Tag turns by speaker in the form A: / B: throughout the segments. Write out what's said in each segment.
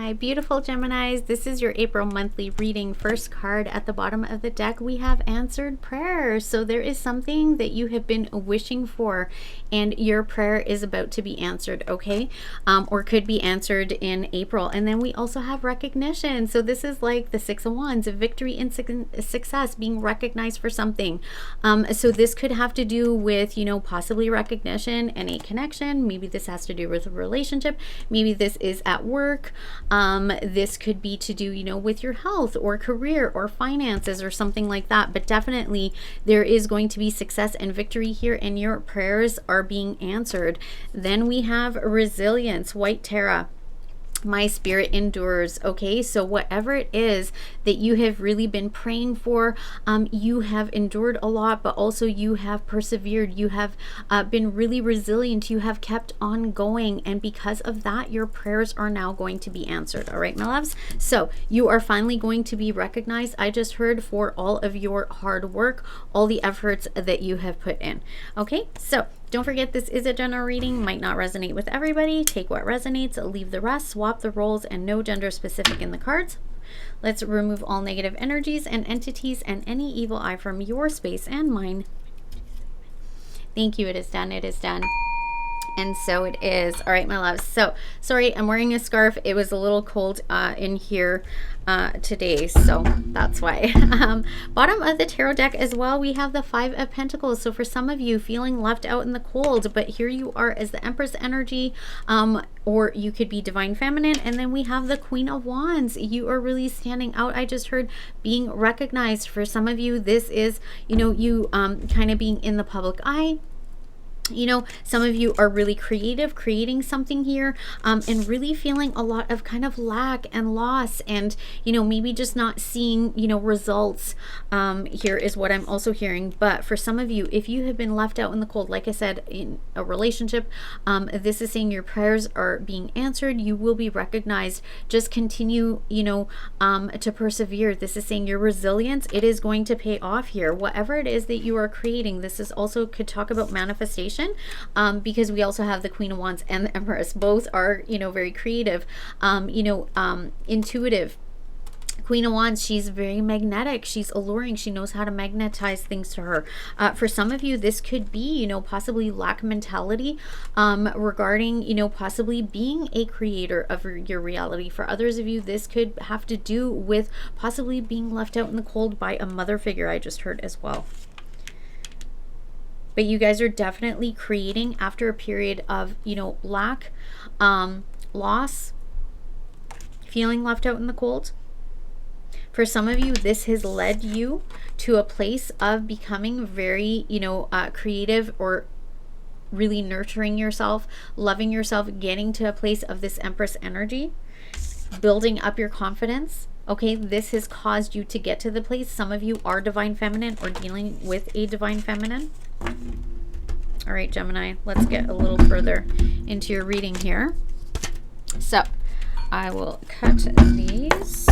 A: My beautiful Geminis, this is your April monthly reading. First card at the bottom of the deck, we have answered prayer. So there is something that you have been wishing for and your prayer is about to be answered, okay? Or could be answered in April. And then we also have recognition. So this is like the Six of Wands, victory and success, being recognized for something. So this could have to do with, possibly recognition and a connection. Maybe this has to do with a relationship. Maybe this is at work. This could be to do, with your health or career or finances or something like that. But definitely there is going to be success and victory here and your prayers are being answered. Then we have resilience, white Tara. My spirit endures. Okay, so whatever it is that you have really been praying for, you have endured a lot, but also you have persevered. You have been really resilient. You have kept on going, and because of that, your prayers are now going to be answered. All right, my loves, so you are finally going to be recognized. I just heard for all of your hard work, all the efforts that you have put in. Okay, so don't forget, this is a general reading, might not resonate with everybody. Take what resonates, leave the rest, swap the roles, and no gender specific in the cards. Let's remove all negative energies and entities and any evil eye from your space and mine. Thank you. It is done. It is done. And so it is. All right, my loves. So sorry, I'm wearing a scarf. It was a little cold in here today, so that's why. Bottom of the tarot deck as well, we have the Five of Pentacles. So for some of you feeling left out in the cold, but here you are as the Empress energy, or you could be divine feminine. And then we have the Queen of Wands. You are really standing out. I just heard being recognized. For some of you, this is, you kind of being in the public eye. Some of you are really creative, creating something here, and really feeling a lot of kind of lack and loss, and maybe just not seeing results here is what I'm also hearing. But for some of you, if you have been left out in the cold, like I said, in a relationship, this is saying your prayers are being answered. You will be recognized. Just continue to persevere. This is saying your resilience, it is going to pay off here. Whatever it is that you are creating, this is also could talk about manifestation, because we also have the Queen of Wands and the Empress. Both are very creative, intuitive. Queen of Wands, she's very magnetic, she's alluring, she knows how to magnetize things to her. For some of you, this could be possibly lack mentality, regarding possibly being a creator of your reality. For others of you, this could have to do with possibly being left out in the cold by a mother figure, I just heard as well. But you guys are definitely creating after a period of, lack, loss, feeling left out in the cold. For some of you, this has led you to a place of becoming very, creative, or really nurturing yourself, loving yourself, getting to a place of this Empress energy, building up your confidence. Okay, this has caused you to get to the place. Some of you are divine feminine or dealing with a divine feminine. All right, Gemini, let's get a little further into your reading here. So I will cut these.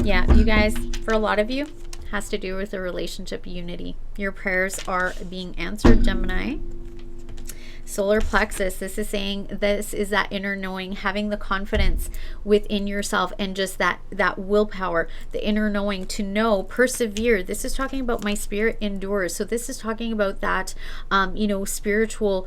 A: Yeah, you guys, for a lot of you, has to do with the relationship unity. Your prayers are being answered, Gemini. Solar plexus, this is saying this is that inner knowing, having the confidence within yourself, and just that willpower, the inner knowing to know, persevere. This is talking about my spirit endures. So this is talking about that spiritual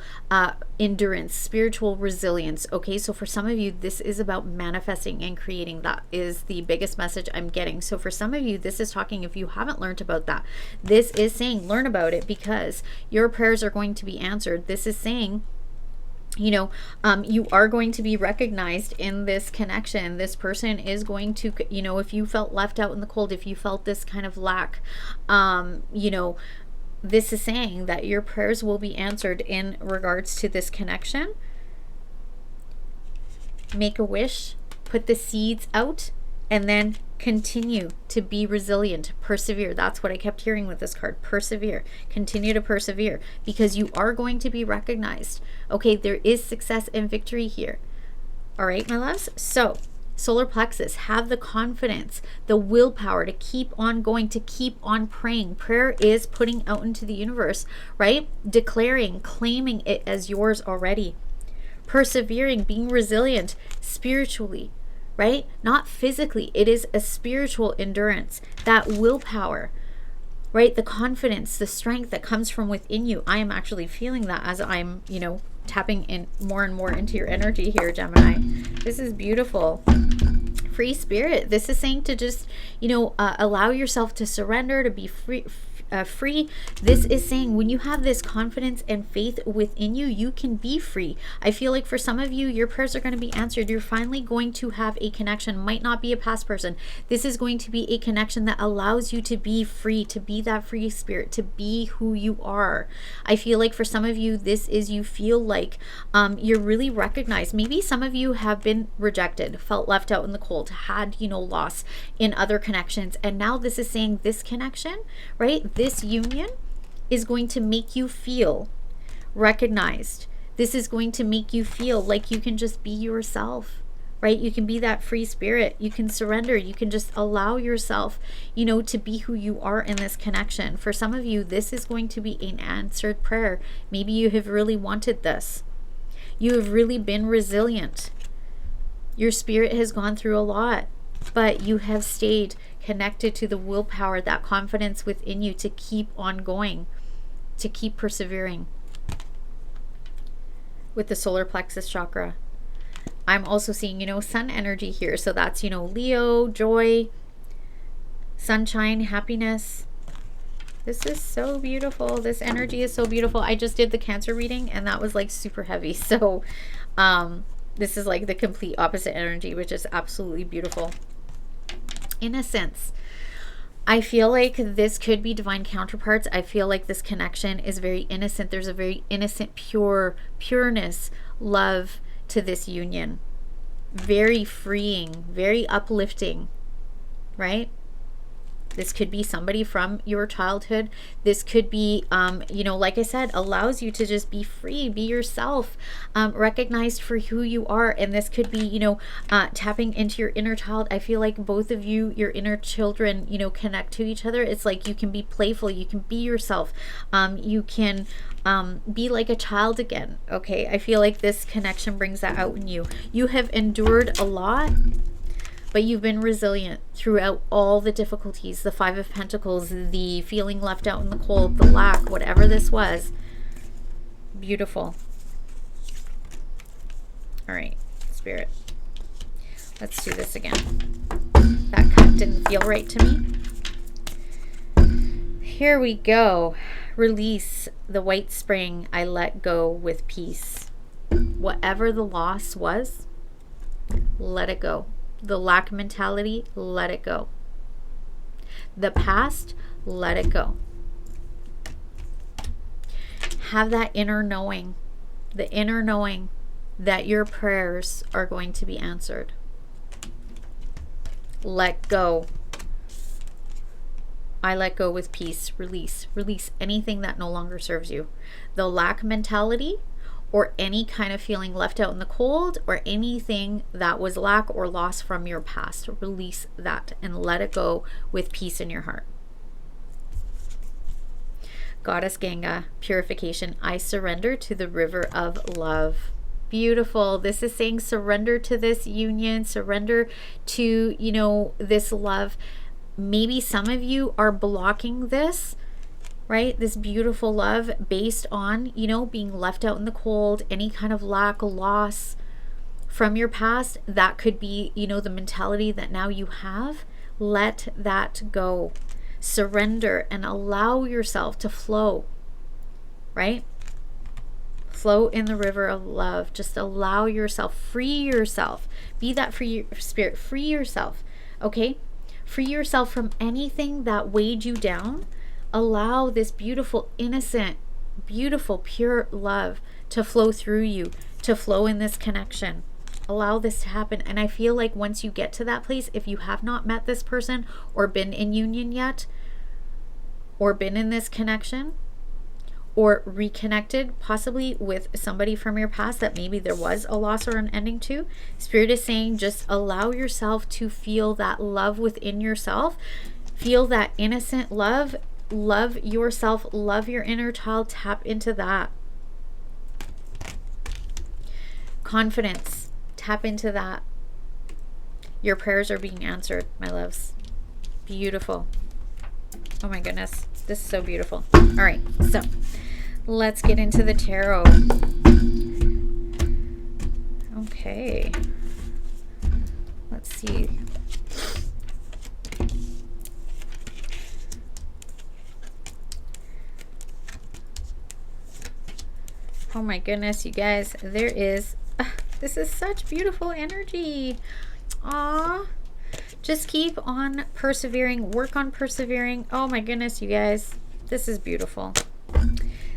A: endurance, spiritual resilience. Okay, so for some of you, this is about manifesting and creating. That is the biggest message I'm getting. So for some of you, this is talking, if you haven't learned about that, this is saying learn about it, because your prayers are going to be answered. This is saying you are going to be recognized in this connection. This person is going to, if you felt left out in the cold, if you felt this kind of lack, this is saying that your prayers will be answered in regards to this connection. Make a wish, put the seeds out, and then continue to be resilient, persevere. That's what I kept hearing with this card. Persevere, continue to persevere, because you are going to be recognized. Okay, there is success and victory here. All right, my loves. So solar plexus, have the confidence, the willpower to keep on going, to keep on praying. Prayer is putting out into the universe, right? Declaring, claiming it as yours already. persevering, being resilient spiritually, right? Not physically. It is a spiritual endurance, that willpower, right? The confidence, the strength that comes from within you. I am actually feeling that as I'm, you know, tapping in more and more into your energy here, Gemini. This is beautiful. Free spirit. This is saying to just, you know, allow yourself to surrender, to be free. This is saying when you have this confidence and faith within you, you can be free. I feel like for some of you, your prayers are going to be answered. You're finally going to have a connection. Might not be a past person. This is going to be a connection that allows you to be free, to be that free spirit, to be who you are. I feel like for some of you, this is, you feel like you're really recognized. Maybe some of you have been rejected, felt left out in the cold, had, you know, loss in other connections. And now this is saying this connection, right? This union is going to make you feel recognized. This is going to make you feel like you can just be yourself, right? You can be that free spirit. You can surrender. You can just allow yourself, you know, to be who you are in this connection. For some of you, this is going to be an answered prayer. Maybe you have really wanted this. You have really been resilient. Your spirit has gone through a lot, but you have stayed connected to the willpower, that confidence within you to keep on going, to keep persevering. With the solar plexus chakra, I'm also seeing, you know, sun energy here. So that's, you know, Leo, joy, sunshine, happiness. This is so beautiful. This energy is so beautiful. I just did the Cancer reading and that was like super heavy. So this is like the complete opposite energy, which is absolutely beautiful. Innocence. I feel like this could be divine counterparts. I feel like this connection is very innocent. There's a very innocent, pureness, love to this union. Very freeing, very uplifting, right? This could be somebody from your childhood. This could be, you know, like I said, allows you to just be free, be yourself, recognized for who you are. And this could be, you know, tapping into your inner child. I feel like both of you, your inner children, you know, connect to each other. It's like you can be playful. You can be yourself. You can be like a child again. Okay. I feel like this connection brings that out in you. You have endured a lot, but you've been resilient throughout all the difficulties, the Five of Pentacles, the feeling left out in the cold, the lack, whatever this was. Beautiful. All right, Spirit. Let's do this again. That cut didn't feel right to me. Here we go. Release the white spring. I let go with peace. Whatever the loss was, let it go. The lack mentality, let it go. The past, let it go. Have that inner knowing, the inner knowing that your prayers are going to be answered. Let go. I let go with peace. Release. Release anything that no longer serves you. The lack mentality, or any kind of feeling left out in the cold, or anything that was lack or loss from your past. Release that and let it go with peace in your heart. Goddess Ganga, purification. I surrender to the river of love. Beautiful. This is saying surrender to this union, surrender to, you know, this love. Maybe some of you are blocking this, right? This beautiful love based on, you know, being left out in the cold, any kind of lack, loss from your past. That could be, you know, the mentality that now you have. Let that go. Surrender and allow yourself to flow, right? Flow in the river of love. Just allow yourself, free yourself. Be that free spirit, free yourself, okay? Free yourself from anything that weighed you down. Allow this beautiful, innocent, beautiful, pure love to flow through you, to flow in this connection. Allow this to happen. And I feel like once you get to that place, if you have not met this person or been in union yet, or been in this connection, or reconnected possibly with somebody from your past that maybe there was a loss or an ending to, Spirit is saying just allow yourself to feel that love within yourself. Feel that innocent love. Love yourself, love your inner child, tap into that. confidence. Tap into that. Your prayers are being answered, my loves. Beautiful. Oh my goodness. This is so beautiful. All right. So let's get into the tarot. Okay. Let's see. Oh my goodness, you guys. There is... this is such beautiful energy. Aww. Just keep on persevering. Work on persevering. Oh my goodness, you guys. This is beautiful.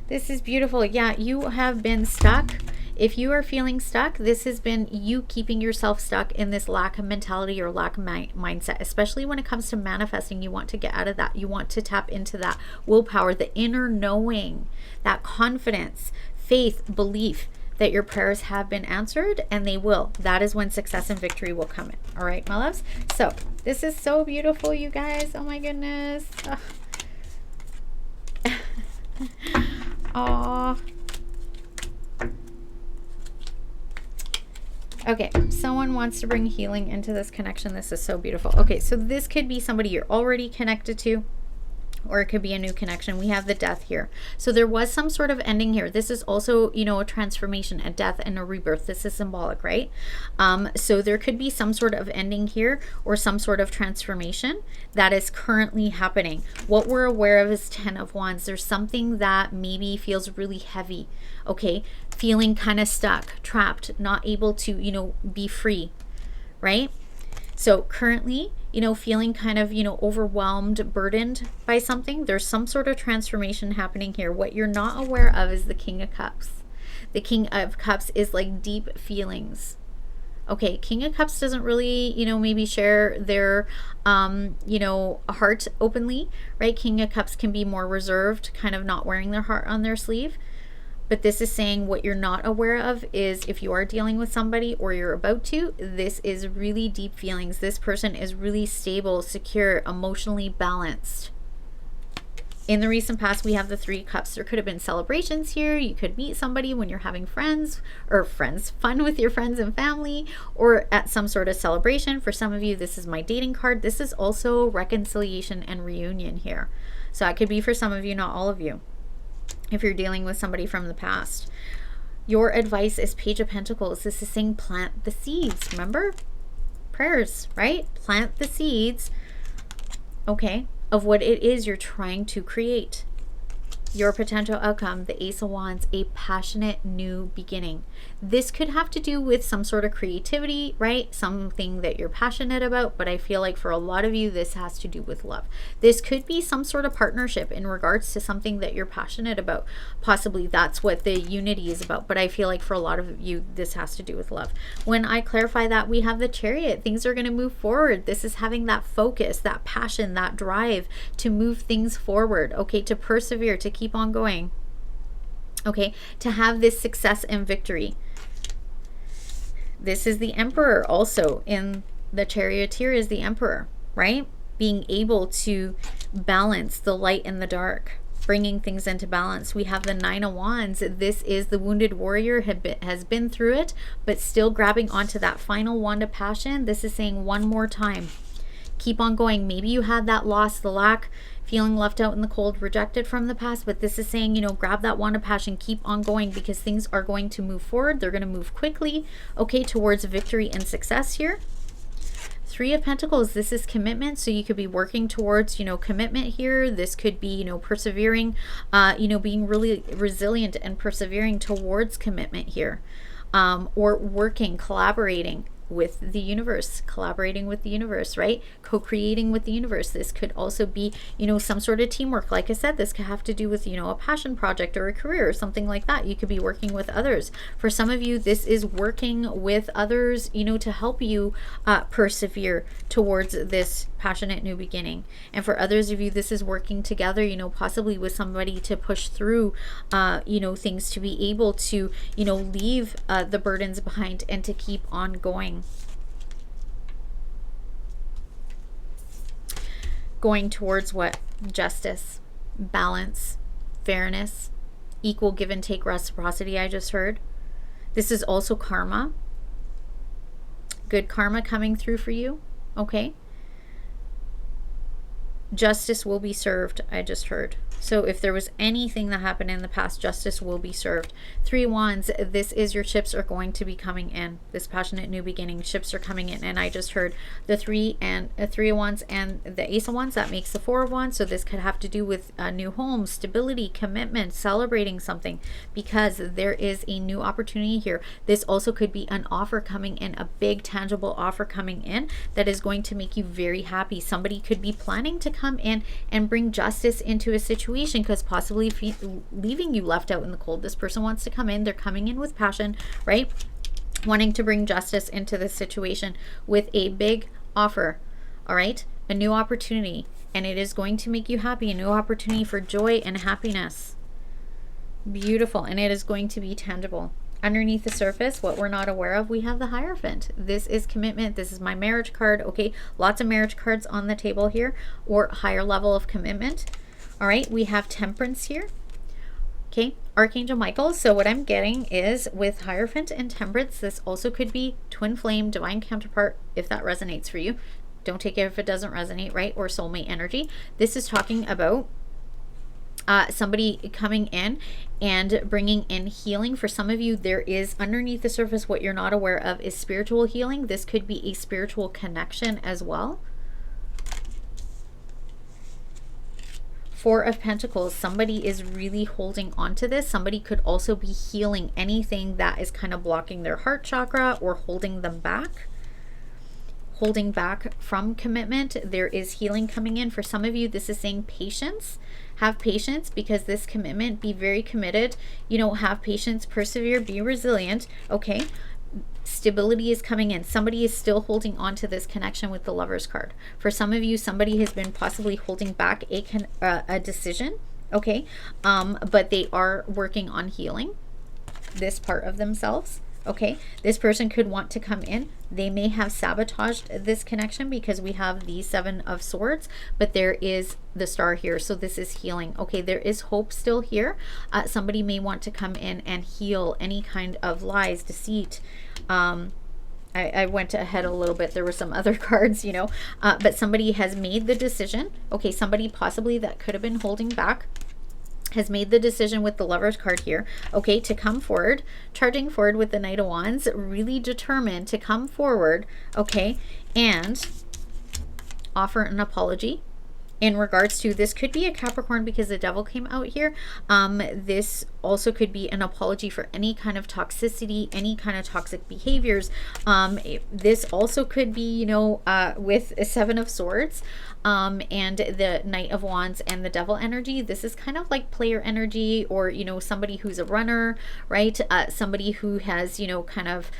A: This is beautiful. Yeah, you have been stuck. If you are feeling stuck, this has been you keeping yourself stuck in this lack of mentality or lack of mindset, especially when it comes to manifesting. You want to get out of that. You want to tap into that willpower, the inner knowing, that confidence, faith, belief that your prayers have been answered, and they will. That is when success and victory will come in. All right, my loves. So this is so beautiful, you guys. Oh my goodness. Oh. Okay, someone wants to bring healing into this connection. This is so beautiful. Okay, so this could be somebody you're already connected to, or it could be a new connection. We have the death here. So there was some sort of ending here. This is also, you know, a transformation, a death and a rebirth. This is symbolic, right? So there could be some sort of ending here or some sort of transformation that is currently happening. What we're aware of is 10 of Wands. There's something that maybe feels really heavy, okay? Feeling kind of stuck, trapped, not able to, you know, be free, right? So currently, you know, feeling kind of, you know, overwhelmed, burdened by something. There's some sort of transformation happening here. What you're not aware of is the King of Cups. The King of Cups is like deep feelings. Okay, King of Cups doesn't really, you know, maybe share their, you know, heart openly, right? King of Cups can be more reserved, kind of not wearing their heart on their sleeve. But this is saying what you're not aware of is if you are dealing with somebody or you're about to, this is really deep feelings. This person is really stable, secure, emotionally balanced. In the recent past, we have the 3 cups. There could have been celebrations here. You could meet somebody when you're having fun with your friends and family, or at some sort of celebration. For some of you, this is my dating card. This is also reconciliation and reunion here. So it could be for some of you, not all of you, if you're dealing with somebody from the past. Your advice is Page of Pentacles. This is saying plant the seeds. Remember? Prayers, right? Plant the seeds, okay, of what it is you're trying to create. Your potential outcome, the Ace of Wands, a passionate new beginning. This could have to do with some sort of creativity, right? Something that you're passionate about, but I feel like for a lot of you, this has to do with love. This could be some sort of partnership in regards to something that you're passionate about. Possibly that's what the unity is about, but I feel like for a lot of you, this has to do with love. When I clarify that, we have the Chariot. Things are going to move forward. This is having that focus, that passion, that drive to move things forward, okay, to persevere, to keep on going, okay, to have this success and victory. This is the Emperor also. In the Charioteer is the Emperor, right? Being able to balance the light and the dark, bringing things into balance. We have the 9 of Wands. This is the wounded warrior, has been through it, but still grabbing onto that final wand of passion. This is saying one more time, keep on going. Maybe you had that loss, the lack, feeling left out in the cold, rejected from the past, but this is saying, you know, grab that wand of passion, keep on going, because things are going to move forward. They're going to move quickly, okay, towards victory and success here. 3 of Pentacles, this is commitment. So you could be working towards, you know, commitment here. This could be, you know, persevering, you know, being really resilient and persevering towards commitment here, or working, collaborating with the universe, collaborating with the universe, right? Co-creating with the universe. This could also be, you know, some sort of teamwork. Like I said, this could have to do with, you know, a passion project or a career or something like that. You could be working with others. For some of you, this is working with others, you know, to help you persevere towards this passionate new beginning. And for others of you, this is working together, you know, possibly with somebody to push through, you know, things, to be able to, you know, leave the burdens behind and to keep on going. Going towards what? Justice, balance, fairness, equal give and take, reciprocity. I just heard This is also karma. Good karma coming through for you, okay? Justice will be served, I just heard. So if there was anything that happened in the past, justice will be served. 3 Wands, this is your ships are going to be coming in. This passionate new beginning, ships are coming in. And I just heard the 3 of Wands and the Ace of Wands. That makes the 4 of Wands. So this could have to do with a new home, stability, commitment, celebrating something, because there is a new opportunity here. This also could be an offer coming in, a big tangible offer coming in that is going to make you very happy. Somebody could be planning to come in and bring justice into a situation, because possibly leaving you left out in the cold. This person wants to come in. They're coming in with passion, right? Wanting to bring justice into this situation with a big offer, all right? A new opportunity, and it is going to make you happy. A new opportunity for joy and happiness. Beautiful, and it is going to be tangible. Underneath the surface, what we're not aware of, we have the Hierophant. This is commitment. This is my marriage card, okay? Lots of marriage cards on the table here, or higher level of commitment. All right, we have Temperance here. Okay, Archangel Michael. So what I'm getting is with Hierophant and Temperance, this also could be twin flame, divine counterpart, if that resonates for you. Don't take it if it doesn't resonate, right? Or soulmate energy. This is talking about somebody coming in and bringing in healing. For some of you, there is underneath the surface, what you're not aware of is spiritual healing. This could be a spiritual connection as well. 4 of Pentacles, somebody is really holding on to this. Somebody could also be healing anything that is kind of blocking their heart chakra or holding them back. Holding back from commitment. There is healing coming in. For some of you, this is saying patience. Have patience, because this commitment, be very committed. You know, have patience, persevere, be resilient. Okay. Stability is coming in. Somebody is still holding on to this connection with the Lovers card. For some of you, somebody has been possibly holding back a decision, okay? But they are working on healing this part of themselves, okay? This person could want to come in. They may have sabotaged this connection because we have the 7 of Swords, but there is the Star here. So this is healing. Okay, there is hope still here. Somebody may want to come in and heal any kind of lies, deceit. I went ahead a little bit. There were some other cards, you know, but somebody has made the decision. Okay, somebody possibly that could have been holding back has made the decision with the Lovers card here, okay, to come forward, charging forward with the Knight of Wands, really determined to come forward, okay, and offer an apology. In regards to, this could be a Capricorn because the Devil came out here. This also could be an apology for any kind of toxicity, any kind of toxic behaviors. This also could be, you know, with a 7 of Swords and the Knight of Wands and the Devil energy. This is kind of like player energy, or, you know, somebody who's a runner, right? Somebody who has, you know, kind of,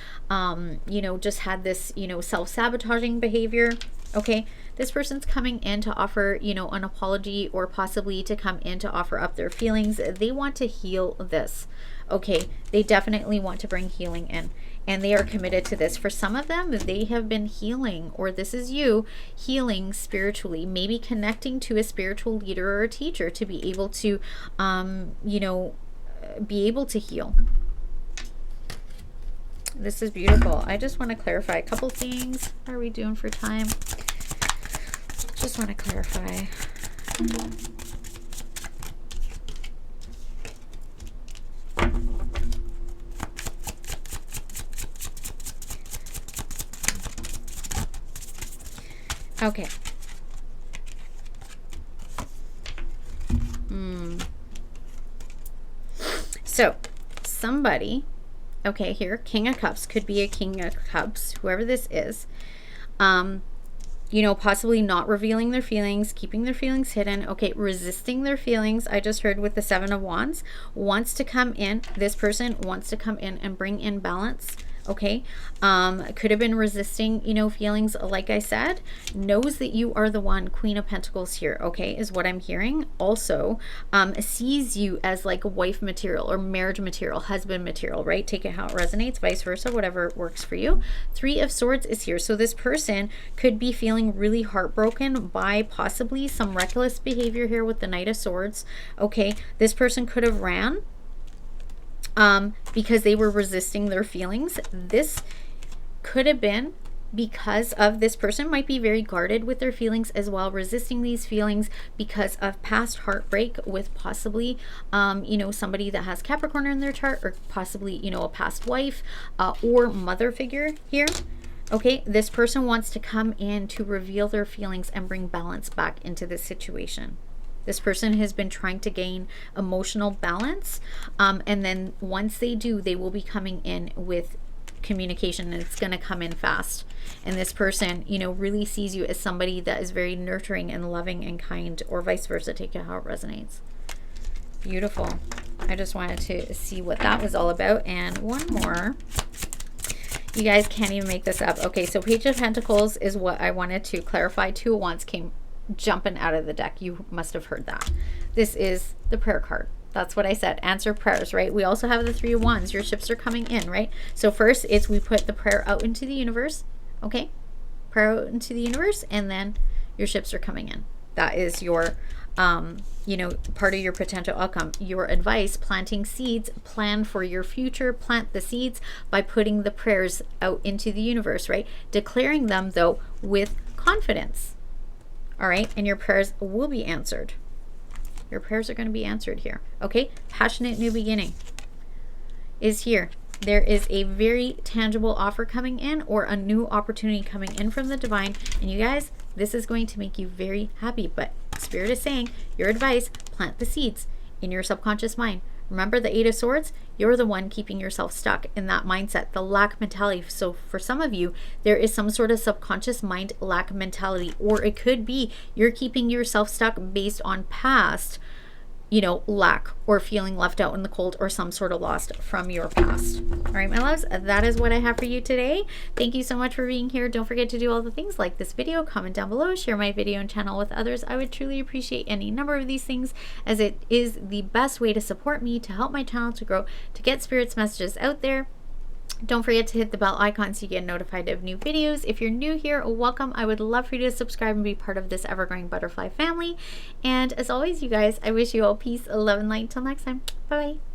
A: you know, just had this, you know, self-sabotaging behavior. Okay, this person's coming in to offer, you know, an apology, or possibly to come in to offer up their feelings. They want to heal this. Okay, they definitely want to bring healing in, and they are committed to this. For some of them, they have been healing, or this is you healing spiritually, maybe connecting to a spiritual leader or a teacher to be able to, you know, be able to heal. This is beautiful. I just want to clarify a couple things. How are we doing for time? Just want to clarify. Okay. So, somebody, okay, here, King of Cups, could be a King of Cups, whoever this is, you know, possibly not revealing their feelings, keeping their feelings hidden, okay, resisting their feelings. I just heard with the 7 of Wands, wants to come in, this person wants to come in and bring in balance, okay. Could have been resisting, you know, feelings, like I said, knows that you are the one. Queen of Pentacles here, okay, is what I'm hearing. Also sees you as like a wife material or marriage material, husband material, right? Take it how it resonates, vice versa, whatever works for you. 3 of Swords is here. So this person could be feeling really heartbroken by possibly some reckless behavior here with the Knight of Swords, okay. This person could have ran because they were resisting their feelings. This could have been because of this person might be very guarded with their feelings as well, resisting these feelings because of past heartbreak with possibly, you know, somebody that has Capricorn in their chart, or possibly, you know, a past wife or mother figure here. Okay, this person wants to come in to reveal their feelings and bring balance back into this situation. This person has been trying to gain emotional balance, and then once they do, they will be coming in with communication, and it's going to come in fast. And this person, you know, really sees you as somebody that is very nurturing and loving and kind, or vice versa. Take it how it resonates. Beautiful. I just wanted to see what that was all about. And one more. You guys can't even make this up. Okay, so Page of Pentacles is what I wanted to clarify. Two of Wands came jumping out of the deck. You must have heard that. This is the prayer card. That's what I said. Answer prayers, right? We also have the Three of Wands. Your ships are coming in, right? So first is we put the prayer out into the universe. Okay? Prayer out into the universe, and then your ships are coming in. That is your, you know, part of your potential outcome. Your advice, planting seeds, plan for your future, plant the seeds by putting the prayers out into the universe, right? Declaring them, though, with confidence. All right? And your prayers will be answered. Your prayers are going to be answered here. Okay? Passionate new beginning is here. There is a very tangible offer coming in, or a new opportunity coming in from the divine. And you guys, this is going to make you very happy. But Spirit is saying, your advice, plant the seeds in your subconscious mind. Remember the Eight of Swords? You're the one keeping yourself stuck in that mindset, the lack mentality. So for some of you, there is some sort of subconscious mind lack mentality, or it could be you're keeping yourself stuck based on past, you know, lack, or feeling left out in the cold, or some sort of lost from your past. All right, my loves, that is what I have for you today. Thank you so much for being here. Don't forget to do all the things, like this video, comment down below, share my video and channel with others. I would truly appreciate any number of these things, as it is the best way to support me, to help my channel to grow, to get Spirit's messages out there. Don't forget to hit the bell icon so you get notified of new videos. If you're new here, welcome. I would love for you to subscribe and be part of this ever-growing butterfly family. And as always, you guys, I wish you all peace, love, and light. Until next time. Bye-bye.